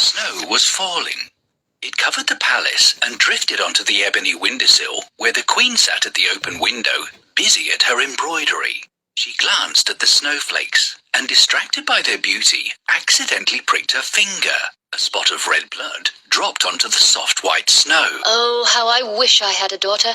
Snow was falling. It covered the palace and drifted onto the ebony windowsill where the Queen sat at the open window, busy at her embroidery. She glanced at the snowflakes and, distracted by their beauty, accidentally pricked her finger. A spot of red blood dropped onto the soft white snow. Oh, how I wish I had a daughter,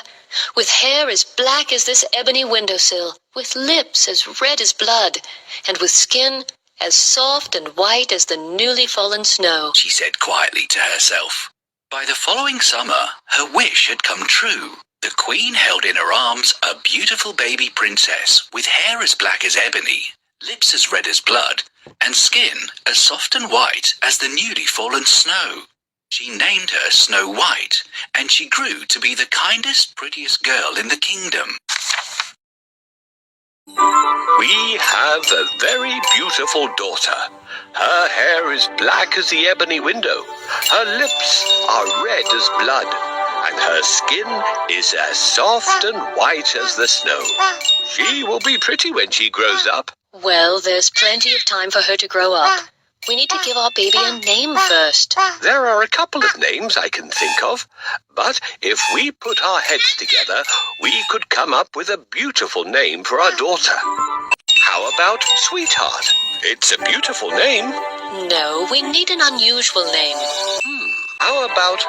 with hair as black as this ebony windowsill, with lips as red as blood, and with skin as soft and white as the newly fallen snow, she said quietly to herself. By the following summer, her wish had come true. The Queen held in her arms a beautiful baby princess with hair as black as ebony, lips as red as blood, and skin as soft and white as the newly fallen snow. She named her Snow White, and she grew to be the kindest, prettiest girl in the kingdom. We have a very beautiful daughter. Her hair is black as the ebony window. Her lips are red as blood, and her skin is as soft and white as the snow. She will be pretty when she grows up. Well, there's plenty of time for her to grow up. We need to give our baby a name first. There are a couple of names I can think of, but if we put our heads together, we could come up with a beautiful name for our daughter. How about Sweetheart? It's a beautiful name. No, we need an unusual name. How about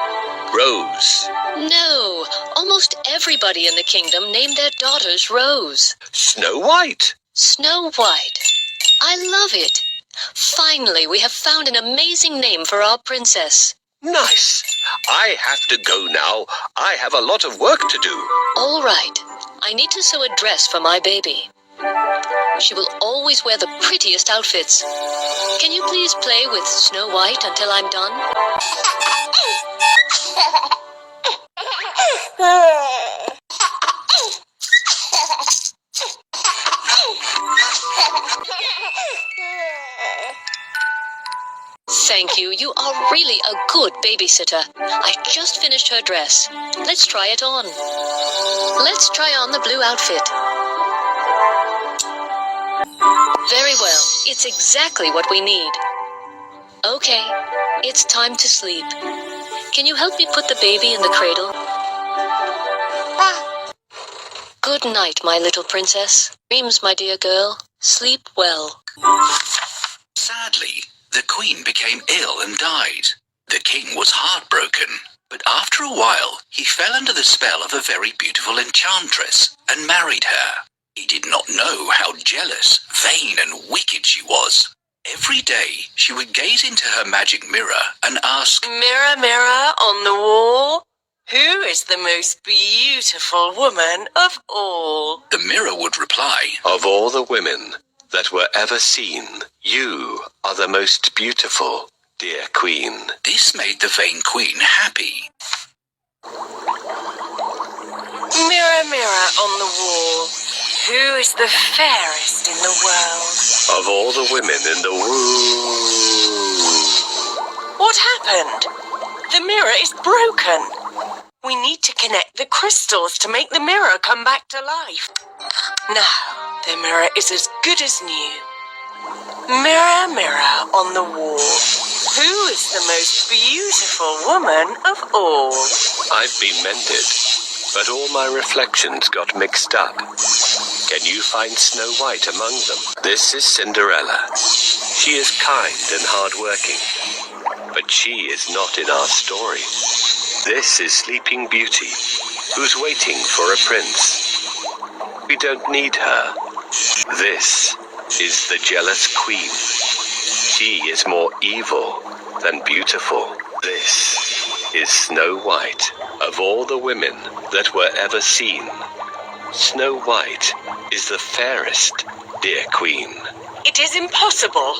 Rose? No, almost everybody in the kingdom named their daughters Rose. Snow White? Snow White. I love it. Finally, we have found an amazing name for our princess. Nice. I have to go now. I have a lot of work to do. All right. I need to sew a dress for my baby. She will always wear the prettiest outfits. Can you please play with Snow White until I'm done? Thank you. You are really a good babysitter. I just finished her dress. Let's try it on. Let's try on the blue outfit. Very well. It's exactly what we need. Okay, it's time to sleep. Can you help me put the baby in the cradle? Good night, my little princess. Dreams, my dear girl. Sleep well. Sadly, the Queen became ill and died. The King was heartbroken, but after a while he fell under the spell of a very beautiful enchantress and married her. He did not know how jealous, vain and wicked she was. Every day she would gaze into her magic mirror and ask, Mirror, mirror on the wall, who is the most beautiful woman of all? The mirror would reply, Of all the women that were ever seen, you are the most beautiful, dear Queen. This made the vain Queen happy. Mirror, mirror on the wall, who is the fairest in the world? Of all the women in the world. What happened? The mirror is broken. We need to connect the crystals to make the mirror come back to life. Now, the mirror is as good as new. Mirror, mirror on the wall, who is the most beautiful woman of all? I've been mended, but all my reflections got mixed up. Can you find Snow White among them? This is Cinderella. She is kind and hard-working, but she is not in our story. This is Sleeping Beauty, who's waiting for a prince. We don't need her. This is the jealous Queen. She is more evil than beautiful. This is Snow White. Of all the women that were ever seen, Snow White is the fairest, dear Queen. It is impossible.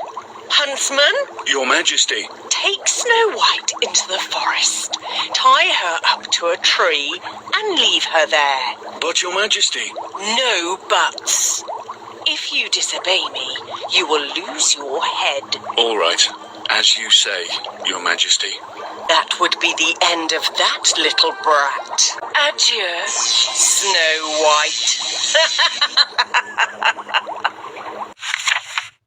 Huntsman, Your Majesty. take Snow White into the forest, tie her up to a tree, and leave her there. But Your Majesty. No buts. If you disobey me, you will lose your head. All right, as you say, Your Majesty. That would be the end of that little brat. Adieu, Snow White.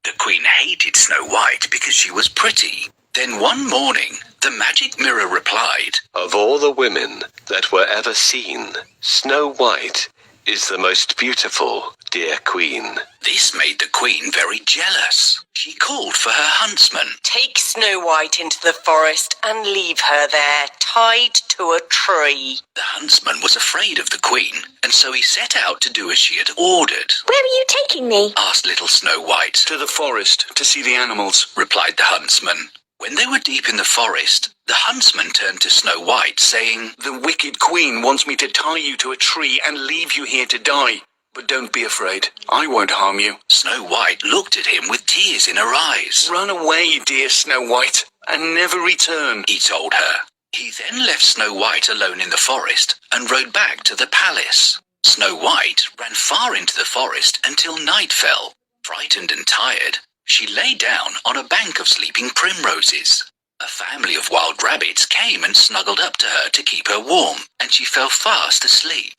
The Queen hated Snow White because she was pretty. Then one morning, the magic mirror replied, Of all the women that were ever seen, Snow White is the most beautiful, dear queen. This made the queen very jealous. She called for her huntsman. Take Snow White into the forest and leave her there, tied to a tree. The huntsman was afraid of the queen, and so he set out to do as she had ordered. Where are you taking me? Asked little Snow White. To the forest to see the animals, replied the huntsman. When they were deep in the forest, the huntsman turned to Snow White, saying, The wicked queen wants me to tie you to a tree and leave you here to die. But don't be afraid, I won't harm you. Snow White looked at him with tears in her eyes. Run away, dear Snow White, and never return, he told her. He then left Snow White alone in the forest and rode back to the palace. Snow White ran far into the forest until night fell. Frightened and tired, she lay down on a bank of sleeping primroses. A family of wild rabbits came and snuggled up to her to keep her warm, and she fell fast asleep.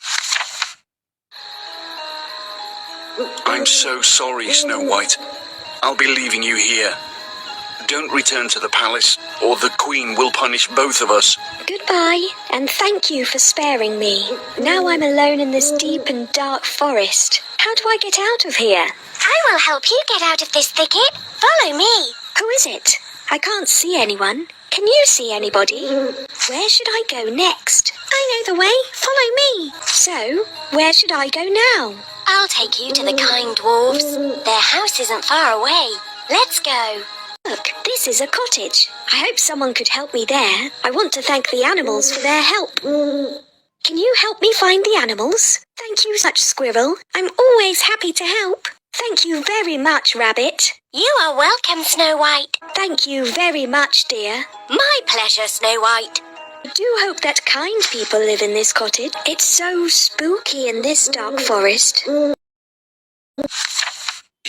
I'm so sorry, Snow White. I'll be leaving you here. Don't return to the palace, or the queen will punish both of us. Goodbye, and thank you for sparing me. Now I'm alone in this deep and dark forest. How do I get out of here? I will help you get out of this thicket. Follow me. Who is it? I can't see anyone. Can you see anybody? Where should I go next? I know the way. Follow me. So, where should I go now? I'll take you to the kind dwarfs. Their house isn't far away. Let's go. Look, this is a cottage. I hope someone could help me there. I want to thank the animals for their help. Can you help me find the animals? Thank you, such squirrel. I'm always happy to help. Thank you very much, Rabbit. You are welcome, Snow White. Thank you very much, dear. My pleasure, Snow White. I do hope that kind people live in this cottage. It's so spooky in this dark forest. In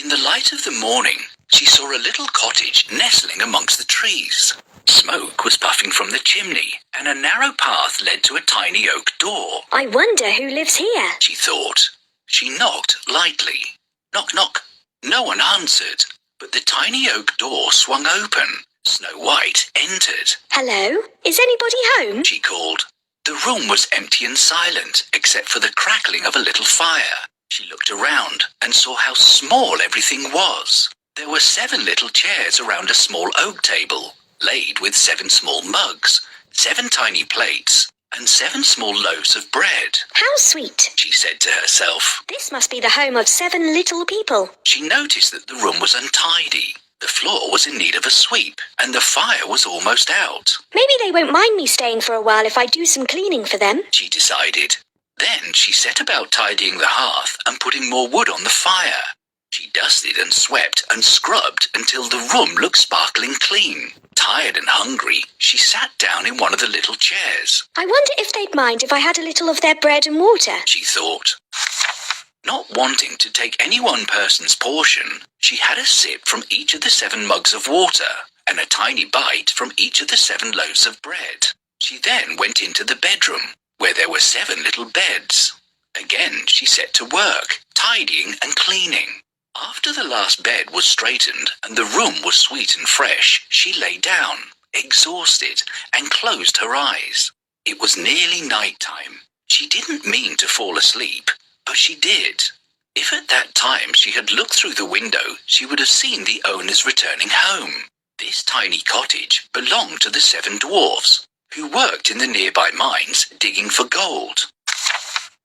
the light of the morning, she saw a little cottage nestling amongst the trees. Smoke was puffing from the chimney, and a narrow path led to a tiny oak door. I wonder who lives here, she thought. She knocked lightly. Knock, knock. No one answered, but the tiny oak door swung open. Snow White entered. Hello? Is anybody home? She called. The room was empty and silent, except for the crackling of a little fire. She looked around and saw how small everything was. There were 7 little chairs around a small oak table, laid with 7 small mugs, 7 tiny plates, and 7 small loaves of bread. How sweet, she said to herself. This must be the home of 7 little people. She noticed that the room was untidy. The floor was in need of a sweep, and the fire was almost out. Maybe they won't mind me staying for a while if I do some cleaning for them, she decided. Then she set about tidying the hearth and putting more wood on the fire. She dusted and swept and scrubbed until the room looked sparkling clean. Tired and hungry, she sat down in one of the little chairs. I wonder if they'd mind if I had a little of their bread and water, she thought. Not wanting to take any one person's portion, she had a sip from each of the 7 mugs of water and a tiny bite from each of the 7 loaves of bread. She then went into the bedroom, where there were 7 little beds. Again she set to work, tidying and cleaning. After the last bed was straightened and the room was sweet and fresh, she lay down, exhausted, and closed her eyes. It was nearly night time. She didn't mean to fall asleep, but she did. If at that time she had looked through the window, she would have seen the owners returning home. This tiny cottage belonged to the 7 dwarfs, who worked in the nearby mines digging for gold.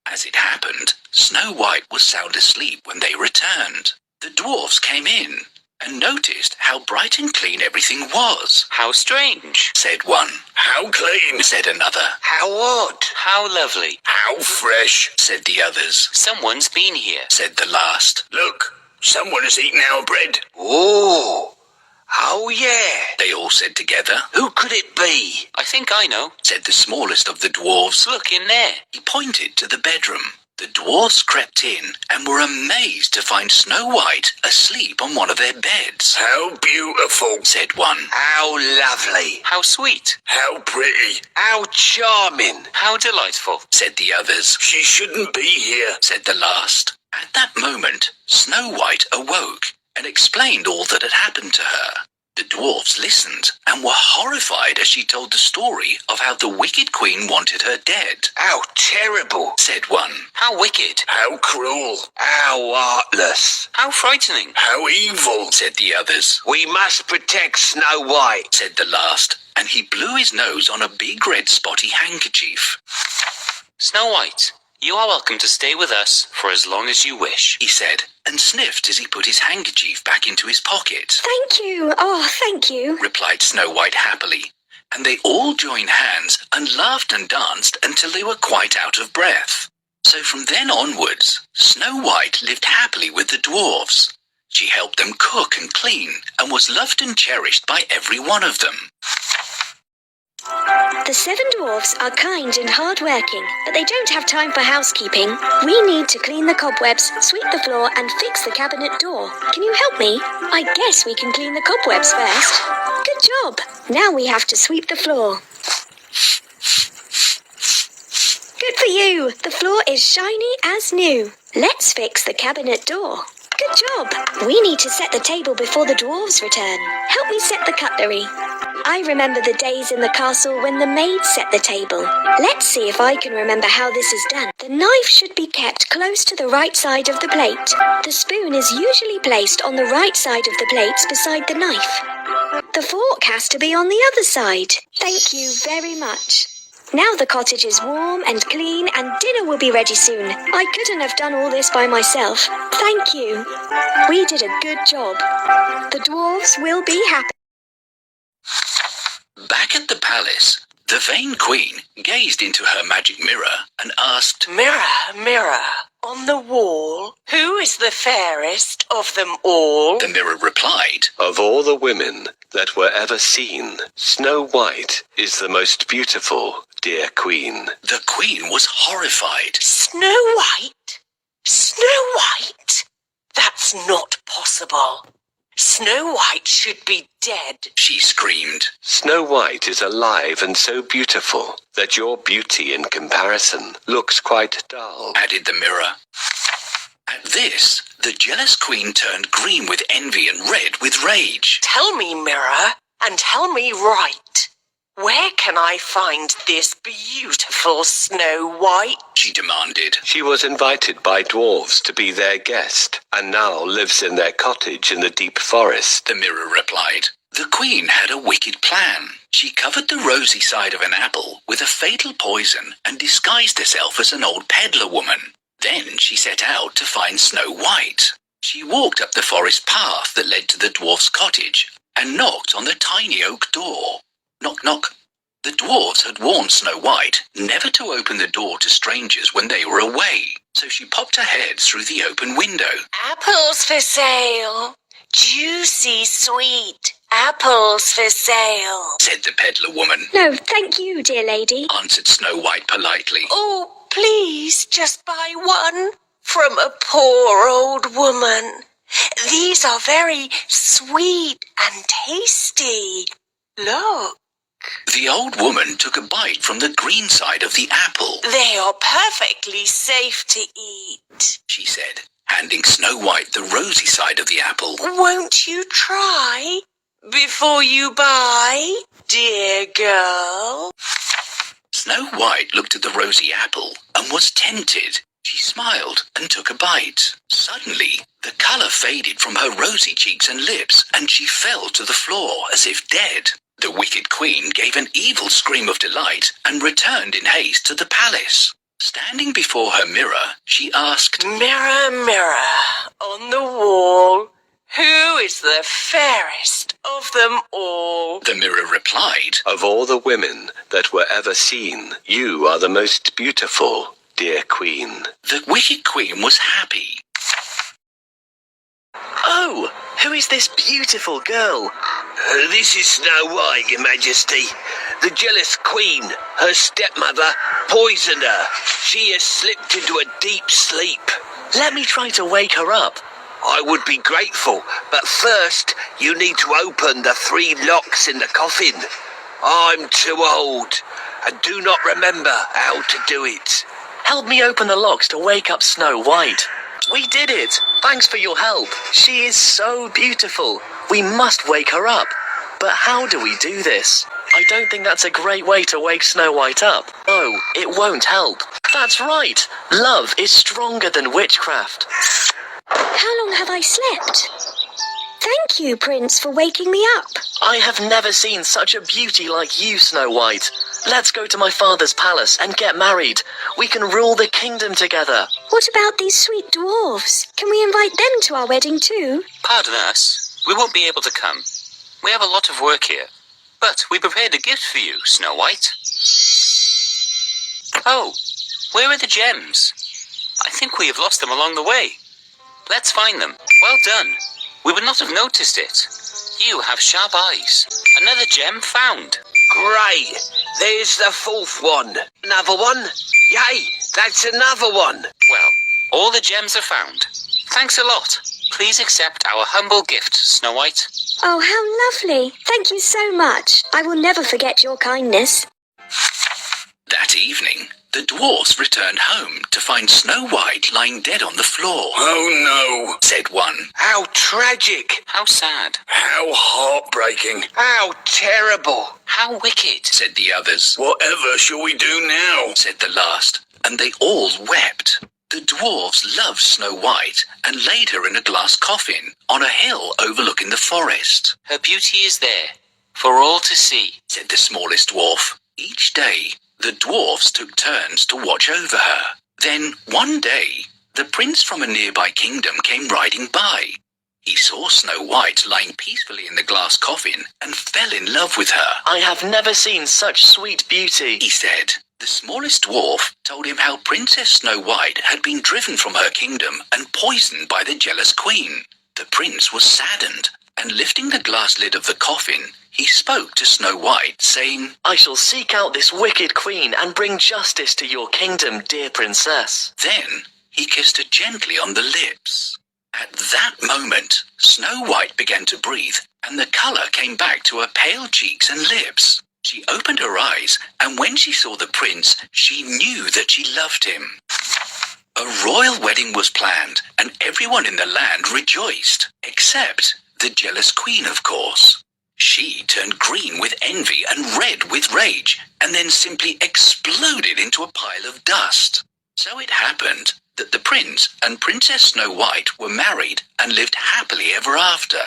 As it happened, Snow White was sound asleep when they returned. The dwarfs came in and noticed how bright and clean everything was. How strange, said one. How clean, said another. How odd, how lovely, how fresh, said the others. Someone's been here, said the last. Look, someone has eaten our bread. Oh yeah, they all said together. Who could it be? I think I know, said the smallest of the dwarfs. Look in there. He pointed to the bedroom. The dwarfs crept in and were amazed to find Snow White asleep on one of their beds. How beautiful, said one. How lovely. How sweet. How pretty. How charming. How delightful, said the others. She shouldn't be here, said the last. At that moment, Snow White awoke and explained all that had happened to her. The dwarfs listened and were horrified as she told the story of how the wicked queen wanted her dead. How terrible, Said one. How wicked. How cruel. how heartless. How frightening. How evil. Said the others. We must protect Snow White. Said the last, and he blew his nose on a big red spotty handkerchief. Snow White, you are welcome to stay with us for as long as you wish. He said, and sniffed as he put his handkerchief back into his pocket. Thank you. Oh, thank you. Replied Snow White happily, and they all joined hands and laughed and danced until they were quite out of breath. So from then onwards, Snow White lived happily with the dwarfs. She helped them cook and clean and was loved and cherished by every one of them. The 7 dwarfs are kind and hard-working, but they don't have time for housekeeping. We need to clean the cobwebs, sweep the floor, and fix the cabinet door. Can you help me? I guess we can clean the cobwebs first. Good job. Now we have to sweep the floor. Good for you. The floor is shiny as new. Let's fix the cabinet door. Good job. We need to set the table before the dwarves return. Help me set the cutlery. I remember the days in the castle when the maids set the table. Let's see if I can remember how this is done. The knife should be kept close to the right side of the plate. The spoon is usually placed on the right side of the plates beside the knife. The fork has to be on the other side. Thank you very much. Now the cottage is warm and clean and dinner will be ready soon. I couldn't have done all this by myself. Thank you. We did a good job. The dwarves will be happy. Back at the palace, the vain queen gazed into her magic mirror and asked, Mirror, mirror, on the wall, who is the fairest of them all? The mirror replied, Of all the women that were ever seen, Snow White is the most beautiful, dear queen. The queen was horrified. Snow White? Snow White? That's not possible. Snow White should be dead. She screamed. Snow White is alive and so beautiful that your beauty in comparison looks quite dull. Added the mirror. At this, the jealous queen turned green with envy and red with rage. Tell me, mirror, and tell me right. Where can I find this beautiful Snow White? She demanded. She was invited by dwarves to be their guest and now lives in their cottage in the deep forest. The mirror replied. The queen had a wicked plan. She covered the rosy side of an apple with a fatal poison and disguised herself as an old peddler woman. Then she set out to find Snow White. She walked up the forest path that led to the dwarf's cottage and knocked on the tiny oak door. Knock, knock. The dwarfs had warned Snow White never to open the door to strangers when they were away, so she popped her head through the open window. Apples for sale. Juicy, sweet apples for sale, Said the peddler woman. No, thank you, dear lady. Answered Snow White politely. Oh, please, just buy one from a poor old woman. These are very sweet and tasty. Look. The old woman took a bite from the green side of the apple. They are perfectly safe to eat, She said, handing Snow White the rosy side of the apple. Won't you try before you buy, dear girl? Snow White looked at the rosy apple and was tempted. She smiled and took a bite. Suddenly, the colour faded from her rosy cheeks and lips, and she fell to the floor as if dead. The wicked queen gave an evil scream of delight and returned in haste to the palace. Standing before her mirror, she asked, Mirror, mirror, on the wall, who is the fairest of them all? The mirror replied, Of all the women that were ever seen, you are the most beautiful, dear queen. The wicked queen was happy. Oh, who is this beautiful girl? This is Snow White, Your Majesty. The jealous queen, her stepmother, poisoned her. She has slipped into a deep sleep. Let me try to wake her up. I would be grateful, but first you need to open the 3 locks in the coffin. I'm too old and do not remember how to do it. Help me open the locks to wake up Snow White. We did it. Thanks for your help. She is so beautiful. We must wake her up. But how do we do this? I don't think that's a great way to wake Snow White up. No, it won't help. That's right. Love is stronger than witchcraft. How long have I slept? Thank you, Prince, for waking me up. I have never seen such a beauty like you, Snow White. Let's go to my father's palace and get married. We can rule the kingdom together. What about these sweet dwarfs? Can we invite them to our wedding too? Pardon us, we won't be able to come. We have a lot of work here. But we prepared a gift for you, Snow White. Oh, where are the gems? I think we have lost them along the way. Let's find them. Well done. We would not have noticed it. You have sharp eyes. Another gem found. Great. There's the fourth one. Another one? Yay, that's another one. Well, all the gems are found. Thanks a lot. Please accept our humble gift, Snow White. Oh, how lovely. Thank you so much. I will never forget your kindness. That evening, the dwarfs returned home to find Snow White lying dead on the floor. Oh no, Said one. How tragic. How sad. how heartbreaking. How terrible. How wicked. Said the others. Whatever shall we do now? Said the last, and they all wept. The dwarfs loved Snow White and laid her in a glass coffin on a hill overlooking the forest. Her beauty is there, for all to see. Said the smallest dwarf. Each day, the dwarfs took turns to watch over her. Then, one day, the prince from a nearby kingdom came riding by. He saw Snow White lying peacefully in the glass coffin and fell in love with her. I have never seen such sweet beauty. He said. The smallest dwarf told him how Princess Snow White had been driven from her kingdom and poisoned by the jealous queen. The prince was saddened, and lifting the glass lid of the coffin, he spoke to Snow White, saying, I shall seek out this wicked queen and bring justice to your kingdom, dear princess. Then he kissed her gently on the lips. At that moment, Snow White began to breathe, and the colour came back to her pale cheeks and lips. She opened her eyes, and when she saw the prince, she knew that she loved him. A royal wedding was planned, and everyone in the land rejoiced, except the jealous queen, of course. She turned green with envy and red with rage, and then simply exploded into a pile of dust. So it happened that the prince and Princess Snow White were married and lived happily ever after.